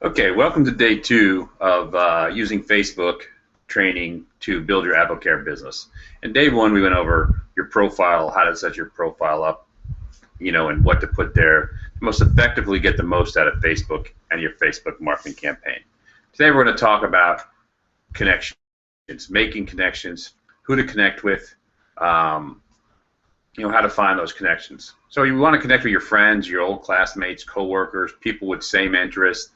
Okay, welcome to day two of using Facebook training to build your Advocare business. In day one, we went over your profile, how to set your profile up, and what to put there to most effectively get the most out of Facebook and your Facebook marketing campaign. Today, we're going to talk about connections, making connections, who to connect with, um, how to find those connections. So you want to connect with your friends, your old classmates, coworkers, people with same interests,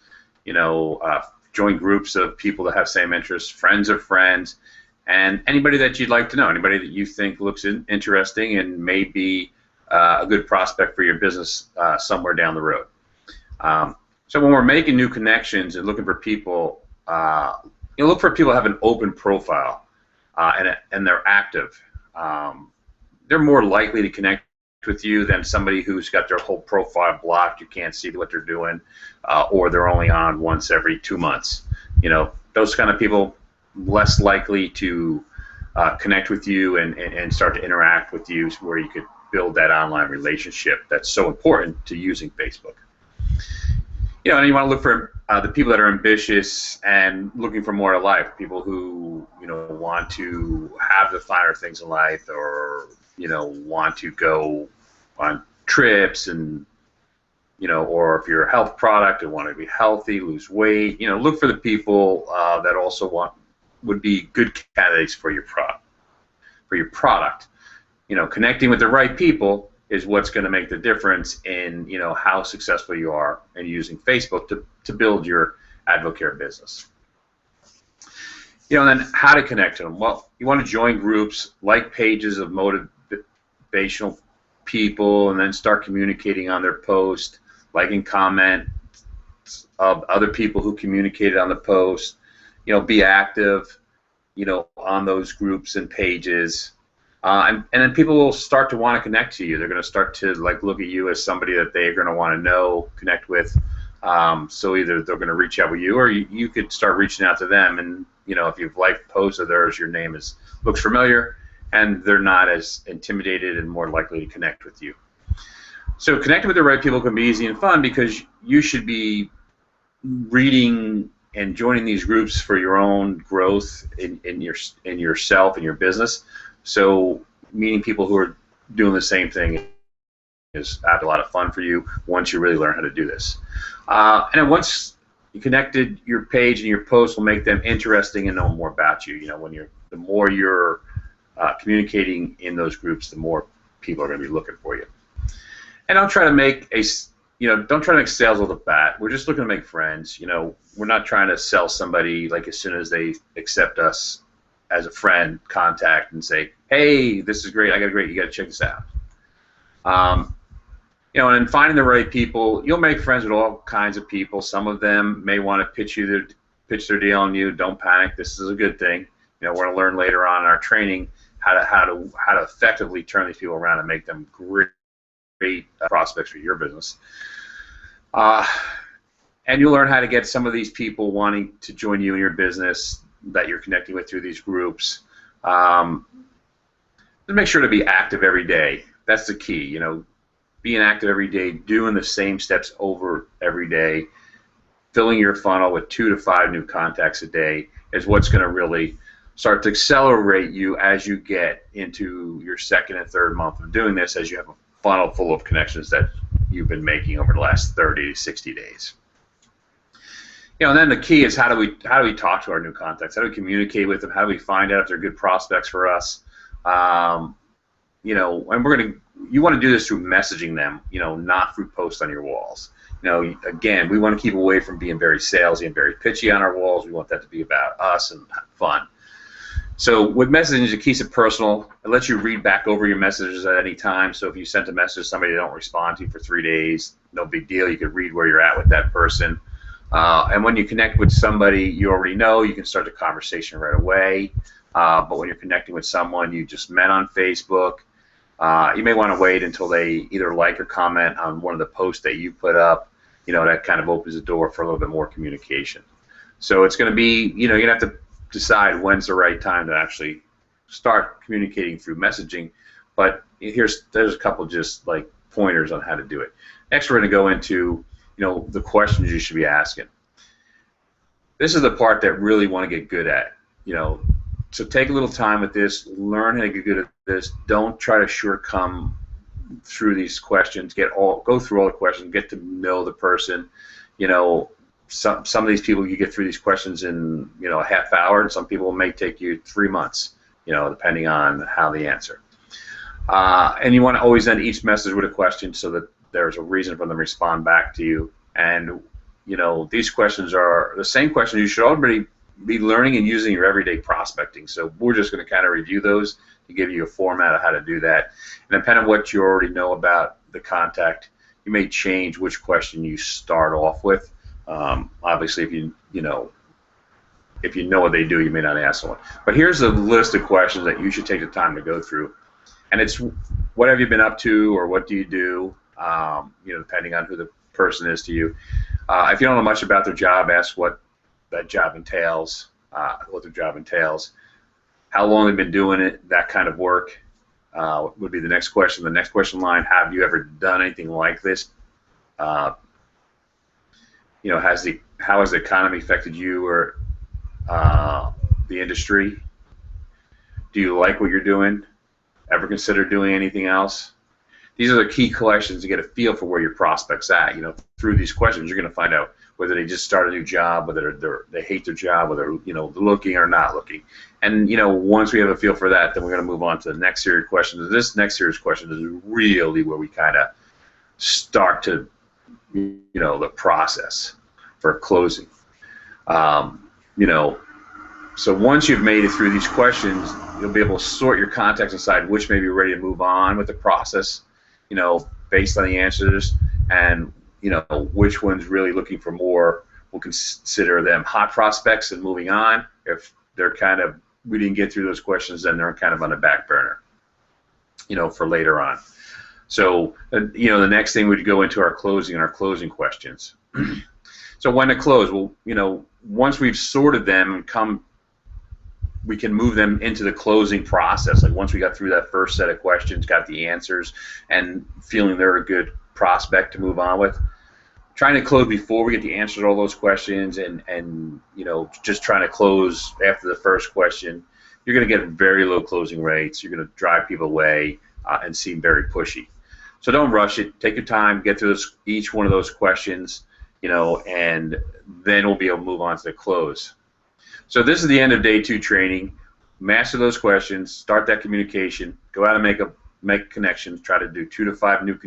join groups of people that have same interests, friends of friends, and anybody that you'd like to know, anybody that you think looks interesting and may be a good prospect for your business somewhere down the road. So when we're making new connections and looking for people, look for people that have an open profile and they're active. They're more likely to connect with you than somebody who's got their whole profile blocked. You can't see what they're doing, or they're only on once every 2 months. Those kind of people less likely to connect with you and start to interact with you, where you could build that online relationship that's so important to using Facebook. And you want to look for the people that are ambitious and looking for more of life, people who want to have the finer things in life, or want to go on trips, and or if you're a health product and want to be healthy, lose weight, look for the people that also would be good candidates for your product. Connecting with the right people is what's going to make the difference in how successful you are in using Facebook to build your Advocare business. And then how to connect to them. Well, you want to join groups, like pages of motivational people, and then start communicating on their post, liking comment of other people who communicated on the post. Be active, on those groups and pages. And then people will start to want to connect to you. They're going to start to look at you as somebody that they're going to want to know, connect with. So either they're going to reach out with you, or you could start reaching out to them. And if you've liked posts of theirs, your name looks familiar, and they're not as intimidated and more likely to connect with you. So connecting with the right people can be easy and fun, because you should be reading and joining these groups for your own growth in yourself and your business. So meeting people who are doing the same thing is a lot of fun for you once you really learn how to do this. And then once you connected, your page and your post will make them interesting and know more about you. The more you're communicating in those groups, the more people are going to be looking for you. And don't try to make sales with a bat. We're just looking to make friends. We're not trying to sell somebody as soon as they accept us as a friend, contact and say, hey, this is great, you got to check this out. And in finding the right people, you'll make friends with all kinds of people. Some of them may want to pitch their deal on you. Don't panic. This is a good thing. We're going to learn later on in our training how to effectively turn these people around and make them great prospects for your business. And you'll learn how to get some of these people wanting to join you in your business that you're connecting with through these groups. Just make sure to be active every day. That's the key. Being active every day, doing the same steps over every day, filling your funnel with 2 to 5 new contacts a day is what's going to really start to accelerate you as you get into your second and third month of doing this, as you have a funnel full of connections that you've been making over the last 30 to 60 days. And then the key is how do we talk to our new contacts? How do we communicate with them? How do we find out if they're good prospects for us? And you want to do this through messaging them, not through posts on your walls. Again, we want to keep away from being very salesy and very pitchy on our walls. We want that to be about us and fun. So with messaging, it keeps it personal. It lets you read back over your messages at any time. So if you sent a message to somebody they don't respond to you for 3 days, no big deal. You can read where you're at with that person. And when you connect with somebody you already know, you can start the conversation right away. But when you're connecting with someone you just met on Facebook, you may want to wait until they either like or comment on one of the posts that you put up. That kind of opens the door for a little bit more communication. So it's going to be, you're going to have to decide when's the right time to actually start communicating through messaging. But there's a couple just pointers on how to do it. Next, we're going to go into the questions you should be asking. This is the part that really want to get good at. You know, so take a little time with this, learn how to get good at this. Don't try to come through these questions. Go through all the questions, get to know the person. You know, some of these people, you get through these questions in, you know, a half hour, and some people may take you 3 months, you know, depending on how they answer. And you want to always end each message with a question so that there's a reason for them to respond back to you. And, you know, these questions are the same questions you should already be learning and using your everyday prospecting. So we're just going to kind of review those to give you a format of how to do that. And depending on what you already know about the contact, you may change which question you start off with. Obviously, if you know what they do, you may not ask one. But here's a list of questions that you should take the time to go through. And it's, what have you been up to, or what do you do? You know, depending on who the person is to you. If you don't know much about their job, ask what that job entails, what their job entails, how long they've been doing it, that kind of work would be the next question. The next question line: have you ever done anything like this? You know, how has the economy affected you or the industry? Do you like what you're doing? Ever consider doing anything else? These are the key questions to get a feel for where your prospect's at. You know, through these questions, you're going to find out whether they just start a new job, whether they hate their job, whether, you know, looking or not looking. And, you know, once we have a feel for that, then we're going to move on to the next series of questions. This next series of questions is really where we kind of start to, you know, the process for closing. You know, so once you've made it through these questions, you'll be able to sort your contacts and decide which may be ready to move on with the process, you know, based on the answers, and, you know, which one's really looking for more. We'll consider them hot prospects and moving on. If they're kind of, we didn't get through those questions, then they're kind of on the back burner, you know, for later on. So, you know, the next thing we'd go into our closing questions. So when to close? Well, you know, once we've sorted them and we can move them into the closing process. Like once we got through that first set of questions, got the answers, and feeling they're a good prospect to move on with, trying to close before we get the answers to all those questions, and you know, just trying to close after the first question, you're going to get very low closing rates. You're going to drive people away and seem very pushy. So don't rush it. Take your time, get through each one of those questions, you know, and then we'll be able to move on to the close. So this is the end of day 2 training. Master those questions, start that communication, go out and make connections, try to do 2 to 5 new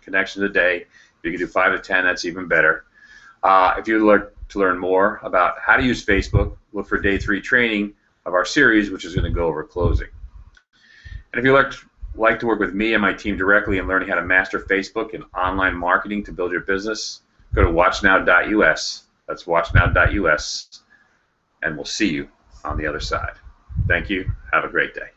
connections a day. If you can do 5 to 10, that's even better. If you'd like to learn more about how to use Facebook, look for day 3 training of our series, which is going to go over closing. And if you'd like to work with me and my team directly in learning how to master Facebook and online marketing to build your business, go to watchnow.us. That's watchnow.us. And we'll see you on the other side. Thank you. Have a great day.